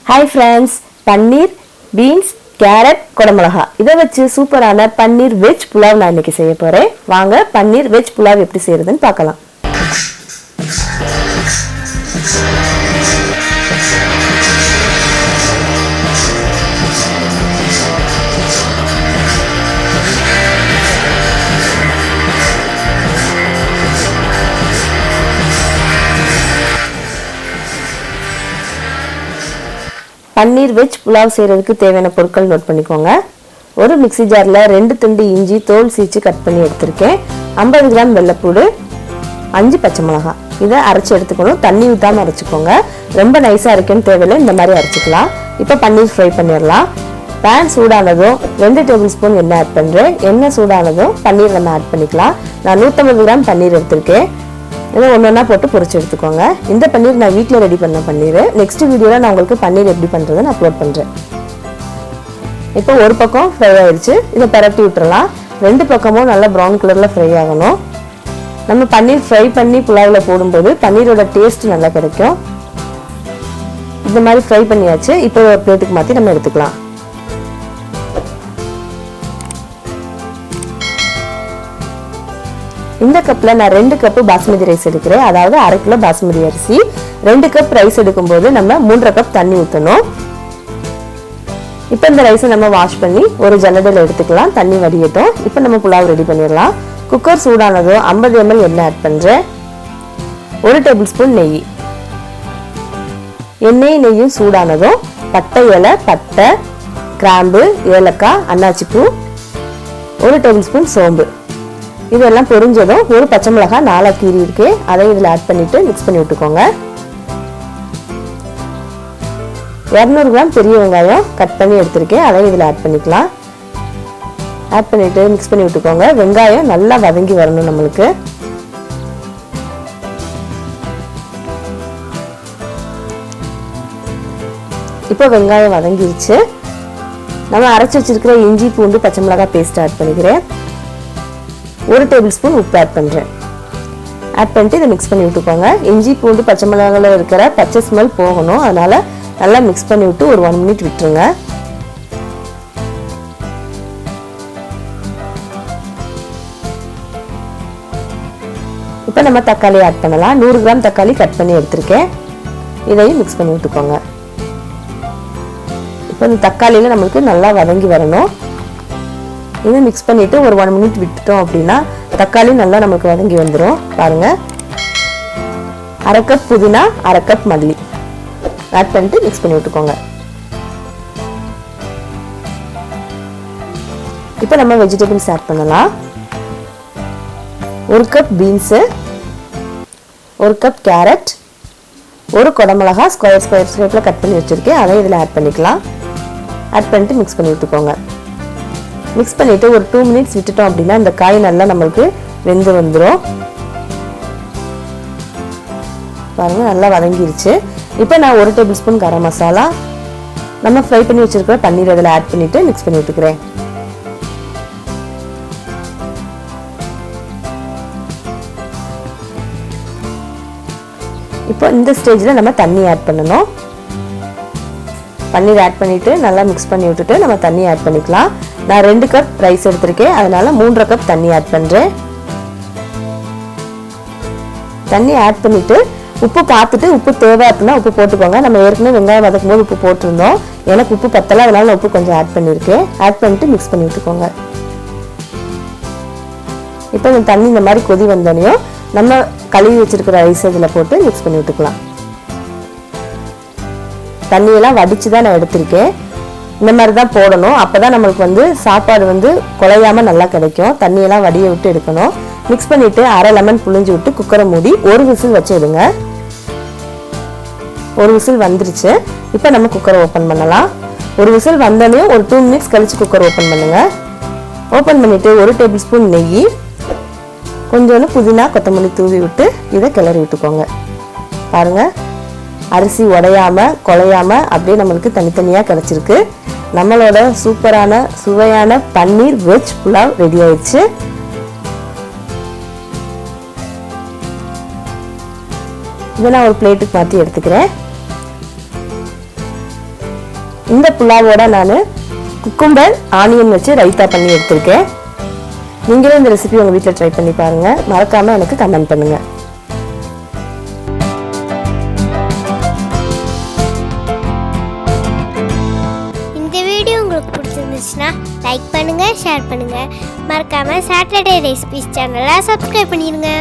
Hi friends, paneer, beans, carrot, kodamalaga. இத வச்சு சூப்பரான பன்னீர் வெஜ் புலாவ் நான் இன்னைக்கு செய்ய போறேன். வாங்க பன்னீர் வெஜ் புலாவ் எப்படி செய்யறதுன்னு பார்க்கலாம். பன்னீர் வெஜ் புலாவ் செய்யறதுக்கு தேவையான பொருட்கள் நோட் பண்ணிக்கோங்க. ஒரு மிக்ஸி ஜார்ல 2 துண்டு இஞ்சி தோல் சீச்சு கட் பண்ணி எடுத்துர்க்கேன். 50 கிராம் வெல்லப்பூடு, 5 பச்சை மிளகாய். இதை அரைச்சு எடுத்துக்கணும். தண்ணி ஊத்தாம அரைச்சுக்கோங்க. ரொம்ப நைஸா இருக்குன்னு தேவையில்லை, இந்த மாதிரி அரைச்சுக்கலாம். இப்போ பன்னீர் ஃப்ரை பண்ணிடலாம். பேன் சூடானதும் 2 டேபிள் ஸ்பூன் எண்ணெய் ஆட் பண்றேன். எண்ணெய் சூடானதும் பன்னீர் நம்ம ஆட் பண்ணிக்கலாம். நான் 150 கிராம் பன்னீர் எடுத்திருக்கேன். இதை ஒன்றா போட்டு பொரிச்சு எடுத்துக்கோங்க. இந்த பன்னீர் நான் வீட்டில் ரெடி பண்ண பன்னீர். நெக்ஸ்ட் வீடியோவில் நான் உங்களுக்கு பன்னீர் எப்படி பண்ணுறதுன்னு அப்லோட் பண்ணுறேன். இப்போ ஒரு பக்கம் ஃப்ரை ஆயிடுச்சு. இதை பரட்டி விட்டுறலாம். 2 பக்கமும் நல்லா ப்ரௌன் கலரில் ஃப்ரை ஆகணும். நம்ம பன்னீர் ஃப்ரை பண்ணி புலாவில் போடும்போது பன்னீரோட டேஸ்ட் நல்லா கிடைக்கும். இந்த மாதிரி ஃப்ரை பண்ணியாச்சு. இப்போ ஒரு பிளேட்டுக்கு மாற்றி நம்ம எடுத்துக்கலாம். இந்த கப்ல நான் 2 கப் பாஸ்மதி ரைஸ் எடுக்கிறேன். அதாவது 1/2 கிலோ பாஸ்மதி அரிசி. 2 கப் ரைஸ் எடுக்கும்போது நம்ம 3.5 கப் தண்ணி ஊற்றணும். இப்போ இந்த ரைஸை நம்ம வாஷ் பண்ணி ஒரு ஜல்லடையில் எடுத்துக்கலாம். தண்ணி வடியட்டும். இப்போ நம்ம புலாவ் ரெடி பண்ணிடலாம். குக்கர் சூடானதும் 50 ml எண்ணெய் ஆட் பண்ணுறேன். 1 டேபிள் ஸ்பூன் நெய். எண்ணெய் நெய்யும் சூடானதும் பட்டை இலை, பட்டை, கிராம்பு, ஏலக்காய், அன்னாச்சிப்பூ, 1 டேபிள் ஸ்பூன் சோம்பு. இதெல்லாம் பொரிஞ்சதும் ஒரு பச்சை மிளகாய் 4 கீரி இருக்கு. அதை இதில் ஆட் பண்ணிட்டு மிக்ஸ் பண்ணி விட்டுக்கோங்க. 200 கிராம் பெரிய வெங்காயம் கட் பண்ணி எடுத்திருக்கேன். அதை இதில் ஆட் பண்ணிக்கலாம். ஆட் பண்ணிட்டு மிக்ஸ் பண்ணி விட்டுக்கோங்க. வெங்காயம் நல்லா வதங்கி வரணும் நம்மளுக்கு. இப்போ வெங்காயம் வதங்கிருச்சு. நம்ம அரைச்சி வச்சிருக்கிற இஞ்சி பூண்டு பச்சை மிளகாய் பேஸ்ட் ஆட் பண்ணிக்கிறேன். 1 டேபிள் ஸ்பூன் உப்பு ஆட் பண்ணுறேன். ஆட் பண்ணிட்டு இதை மிக்ஸ் பண்ணி விட்டுக்கோங்க. இஞ்சி பூண்டு பச்சை மிளகாயில் இருக்கிற பச்சை ஸ்மெல் போகணும். அதனால நல்லா மிக்ஸ் பண்ணி விட்டு ஒரு 1 மினிட் விட்டுருங்க. இப்போ நம்ம தக்காளி ஆட் பண்ணலாம். 100 கிராம் தக்காளி கட் பண்ணி எடுத்திருக்கேன். இதையும் மிக்ஸ் பண்ணி விட்டுக்கோங்க. இப்போ இந்த தக்காளியில் நம்மளுக்கு நல்லா வதங்கி வரணும். இதை மிக்ஸ் பண்ணிட்டு ஒரு 1 மினிட் விட்டுட்டோம் அப்படின்னா தக்காளி நல்லா நமக்கு வதங்கி வந்துடும். பாருங்க, 1/2 கப் புதினா, 1/2 கப் மல்லி ஆட் பண்ணிட்டு மிக்ஸ் பண்ணி விட்டுக்கோங்க. இப்போ நம்ம வெஜிடபிள்ஸ் ஆட் பண்ணலாம். 1 கப் பீன்ஸு, 1 கப் கேரட், 1 கொடமிளகா ஸ்கொயர் ஷேப்ல கட் பண்ணி வச்சிருக்கேன். அதை இதில் ஆட் பண்ணிக்கலாம். ஆட் பண்ணிட்டு மிக்ஸ் பண்ணி விட்டுக்கோங்க. மிக்ஸ் பண்ணிட்டு ஒரு 2 மினிட்ஸ் விட்டுட்டோம் அப்படின்னா இந்த காய் நல்லா நம்மளுக்கு வெந்து வந்துடும். பாருங்க, நல்லா வதங்கிருச்சு. இப்போ நான் 1 டேபிள் ஸ்பூன் கரம் மசாலா, நம்ம ஃப்ரை பண்ணி வச்சிருக்கிற பன்னீர் அதில் ஆட் பண்ணிட்டு மிக்ஸ் பண்ணி விட்டுக்கிறேன். இப்போ இந்த ஸ்டேஜில் நம்ம தண்ணி ஆட் பண்ணணும். பன்னீர் ஆட் பண்ணிட்டு நல்லா மிக்ஸ் பண்ணி விட்டுட்டு நம்ம தண்ணி ஆட் பண்ணிக்கலாம். நான் 2 கப் ரைஸ் எடுத்திருக்கேன். அதனால 3.5 கப் தண்ணி ஆட் பண்றேன். தண்ணி ஆட் பண்ணிட்டு உப்பு பார்த்துட்டு உப்பு தேவை அப்படின்னா உப்பு போட்டுக்கோங்க. நம்ம ஏற்கனவே வெங்காயம் வதக்கும் போது உப்பு போட்டிருந்தோம். எனக்கு உப்பு பத்தல, அதனால உப்பு கொஞ்சம் ஆட் பண்ணியிருக்கேன். ஆட் பண்ணிட்டு மிக்ஸ் பண்ணி விட்டுக்கோங்க. இப்போ இந்த தண்ணி இந்த மாதிரி கொதி வந்தோடனையும் நம்ம கழுவி வச்சிருக்கிற ரைஸ் இதில் போட்டு மிக்ஸ் பண்ணி விட்டுக்கலாம். தண்ணியெல்லாம் வடிச்சு தான் நான் எடுத்திருக்கேன். இந்த மாதிரி தான் போடணும். அப்போ தான் நம்மளுக்கு சாப்பாடு குழையாமல் நல்லா கிடைக்கும். தண்ணியெல்லாம் வடிய விட்டு எடுக்கணும். மிக்ஸ் பண்ணிவிட்டு 1/2 லெமன் புழிஞ்சு விட்டு குக்கரை மூடி 1 விசில் வச்சு எடுங்க. 1 விசில் வந்துருச்சு. இப்போ நம்ம குக்கரை ஓப்பன் பண்ணலாம். 1 விசில் வந்தோடனே ஒரு 2 மினிட்ஸ் கழிச்சு குக்கர் ஓப்பன் பண்ணுங்க. ஓப்பன் பண்ணிவிட்டு 1 டேபிள் ஸ்பூன் நெய், கொஞ்சோண்டு புதினா கொத்தமல்லி தூவி விட்டு இதை கிளறி விட்டுக்கோங்க. பாருங்கள், அரிசி உடையாம குழையாம அப்படியே நம்மளுக்கு தனித்தனியாக கிடச்சிருக்கு. நம்மளோட சூப்பரான சுவையான பன்னீர் வெஜ் புலாவ் ரெடி ஆயிடுச்சு. இதை நான் ஒரு பிளேட்டுக்கு மாற்றி எடுத்துக்கிறேன். இந்த புலாவோட நான் குக்கும்பர் ஆனியன் வச்சு ரைத்தா பண்ணி எடுத்திருக்கேன். நீங்களும் இந்த ரெசிபி உங்கள் வீட்டில் ட்ரை பண்ணி பாருங்கள். மறக்காமல் எனக்கு கமெண்ட் பண்ணுங்கள். லைக் பண்ணுங்க, ஷேர் பண்ணுங்க. மறக்காம சாட்டர்டே ரெசிபிஸ் சேனலை சப்ஸ்கிரைப் பண்ணிடுங்க.